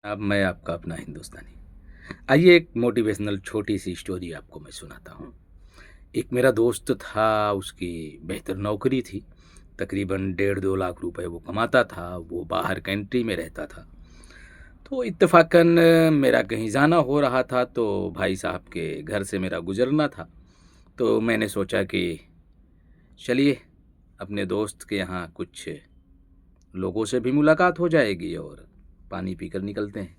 अब मैं आपका अपना हिंदुस्तानी। आइए एक मोटिवेशनल छोटी सी स्टोरी आपको मैं सुनाता हूँ। एक मेरा दोस्त था, उसकी बेहतर नौकरी थी। तकरीबन डेढ़ 2 लाख रुपए वो कमाता था, वो बाहर कंट्री में रहता था। तो इत्तेफ़ाकन मेरा कहीं जाना हो रहा था, तो भाई साहब के घर से मेरा गुज़रना था। तो मैंने सोचा कि चलिए अपने दोस्त के यहाँ कुछ लोगों से भी मुलाकात हो जाएगी और पानी पीकर निकलते हैं।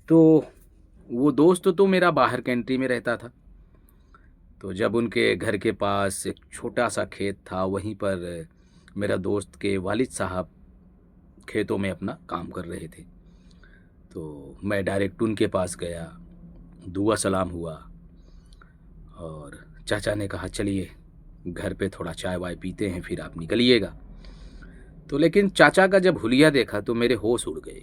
तो वो दोस्त तो मेरा बाहर कंट्री में रहता था। तो जब उनके घर के पास एक छोटा-सा खेत था, वहीं पर मेरा दोस्त के वालिद साहब खेतों में अपना काम कर रहे थे। तो मैं डायरेक्ट उनके पास गया, दुआ सलाम हुआ और चाचा ने कहा चलिए घर पे थोड़ा चाय-वाय पीते हैं, फिर आप निकलिएगा। तो लेकिन चाचा का जब हुलिया देखा तो मेरे होश उड़ गए।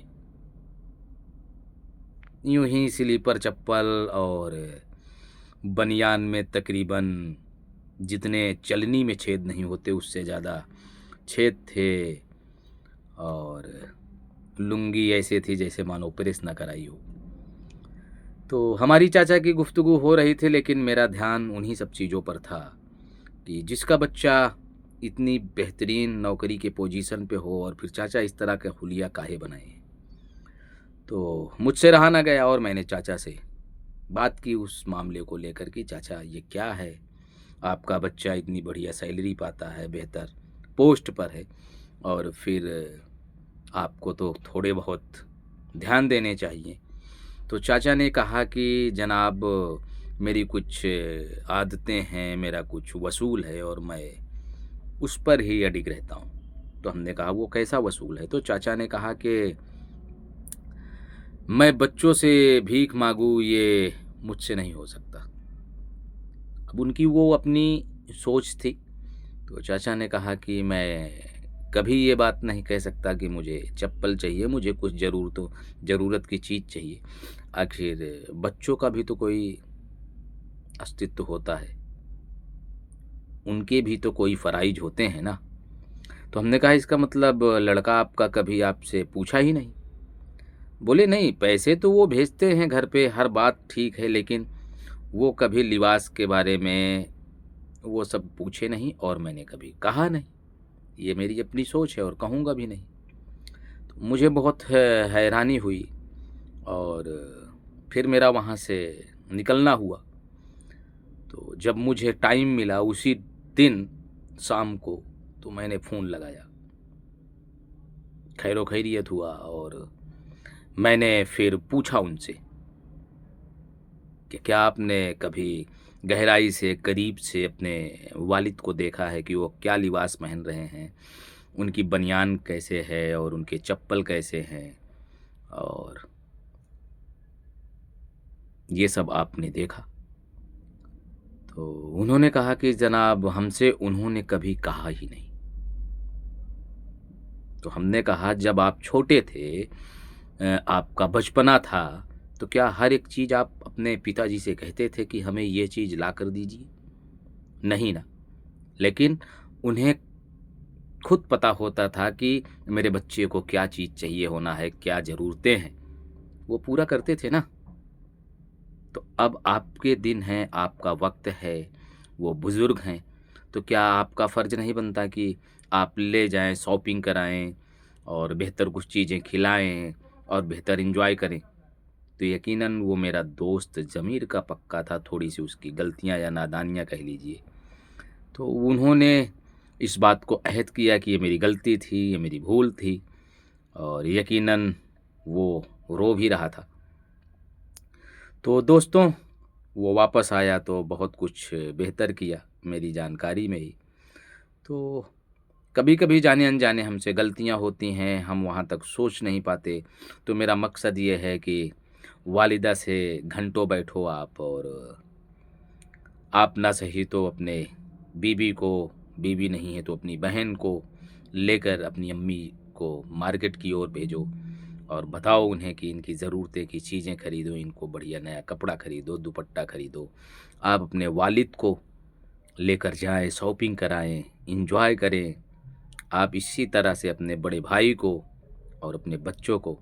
यूँ ही स्लीपर चप्पल और बनियान में तकरीबन जितने चलनी में छेद नहीं होते उससे ज़्यादा छेद थे, और लुंगी ऐसे थी जैसे मानो प्रेस ना कराई हो। तो हमारी चाचा की गुफ्तगू हो रही थी, लेकिन मेरा ध्यान उन्हीं सब चीज़ों पर था कि जिसका बच्चा इतनी बेहतरीन नौकरी के पोजीशन पे हो और फिर चाचा इस तरह का हुलिया काहे बनाए। तो मुझसे रहा ना गया और मैंने चाचा से बात की उस मामले को लेकर कि चाचा ये क्या है? आपका बच्चा इतनी बढ़िया सैलरी पाता है, बेहतर पोस्ट पर है, और फिर आपको तो थोड़े बहुत ध्यान देने चाहिए। तो चाचा ने कहा कि जनाब मेरी कुछ आदतें हैं, मेरा कुछ वसूल है और मैं उस पर ही अडिग रहता हूँ। तो हमने कहा वो कैसा वसूल है? तो चाचा ने कहा कि मैं बच्चों से भीख माँगूँ ये मुझसे नहीं हो सकता। अब उनकी वो अपनी सोच थी। तो चाचा ने कहा कि मैं कभी ये बात नहीं कह सकता कि मुझे चप्पल चाहिए, मुझे कुछ ज़रूरत की चीज़ चाहिए। आखिर बच्चों का भी तो कोई अस्तित्व होता है, उनके भी तो कोई फ़राइज़ होते हैं ना। तो हमने कहा इसका मतलब लड़का आपका कभी आपसे पूछा ही नहीं? बोले नहीं, पैसे तो वो भेजते हैं घर पे, हर बात ठीक है, लेकिन वो कभी लिबास के बारे में वो सब पूछे नहीं और मैंने कभी कहा नहीं। ये मेरी अपनी सोच है और कहूँगा भी नहीं। तो मुझे बहुत हैरानी हुई और फिर मेरा वहाँ से निकलना हुआ। तो जब मुझे टाइम मिला उसी दिन शाम को, तो मैंने फ़ोन लगाया। खैरो-खैरियत हुआ और मैंने फिर पूछा उनसे कि क्या आपने कभी गहराई से, करीब से अपने वालिद को देखा है कि वो क्या लिबास पहन रहे हैं? उनकी बनियान कैसे है और उनके चप्पल कैसे हैं? और ये सब आपने देखा? तो उन्होंने कहा कि जनाब हमसे उन्होंने कभी कहा ही नहीं। तो हमने कहा जब आप छोटे थे, आपका बचपना था, तो क्या हर एक चीज़ आप अपने पिताजी से कहते थे कि हमें ये चीज़ ला कर दीजिए? नहीं ना। लेकिन उन्हें खुद पता होता था कि मेरे बच्चे को क्या चीज़ चाहिए होना है, क्या ज़रूरतें हैं, वो पूरा करते थे ना। तो अब आपके दिन हैं, आपका वक़्त है, वो बुज़ुर्ग हैं, तो क्या आपका फ़र्ज़ नहीं बनता कि आप ले जाएँ, शॉपिंग कराएँ और बेहतर कुछ चीज़ें खिलाएँ और बेहतर एन्जॉय करें? तो यकीनन वो मेरा दोस्त ज़मीर का पक्का था, थोड़ी-सी उसकी गलतियाँ या नादानियाँ कह लीजिए। तो उन्होंने इस बात को अहद किया कि ये मेरी गलती थी, ये मेरी भूल थी, और यकीनन वो रो भी रहा था। तो दोस्तों, वो वापस आया तो बहुत कुछ बेहतर किया मेरी जानकारी में ही। तो कभी-कभी जाने-अनजाने हमसे गलतियाँ होती हैं, हम वहाँ तक सोच नहीं पाते। तो मेरा मकसद ये है कि वालिदा से घंटों बैठो आप, और आप ना सही तो अपने बीवी को, बीवी नहीं है तो अपनी बहन को लेकर अपनी अम्मी को मार्केट की ओर भेजो और बताओ उन्हें कि इनकी ज़रूरतें की चीज़ें खरीदो, इनको बढ़िया नया कपड़ा खरीदो, दुपट्टा खरीदो। आप अपने वालिद को लेकर जाएँ, शॉपिंग कराएँ, एन्जॉय करें। आप इसी तरह से अपने बड़े भाई को और अपने बच्चों को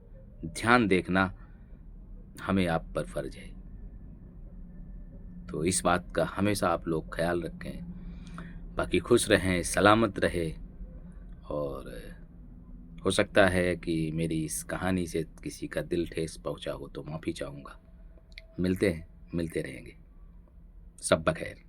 ध्यान देखना हमें आप पर फ़र्ज़ है। तो इस बात का हमेशा आप लोग ख़्याल रखें। बाकी खुश रहें, सलामत रहें और हो सकता है कि मेरी इस कहानी से किसी का दिल ठेस पहुँचा हो तो माफ़ी चाहूँगा। मिलते हैं, मिलते रहेंगे। शब बख़ैर।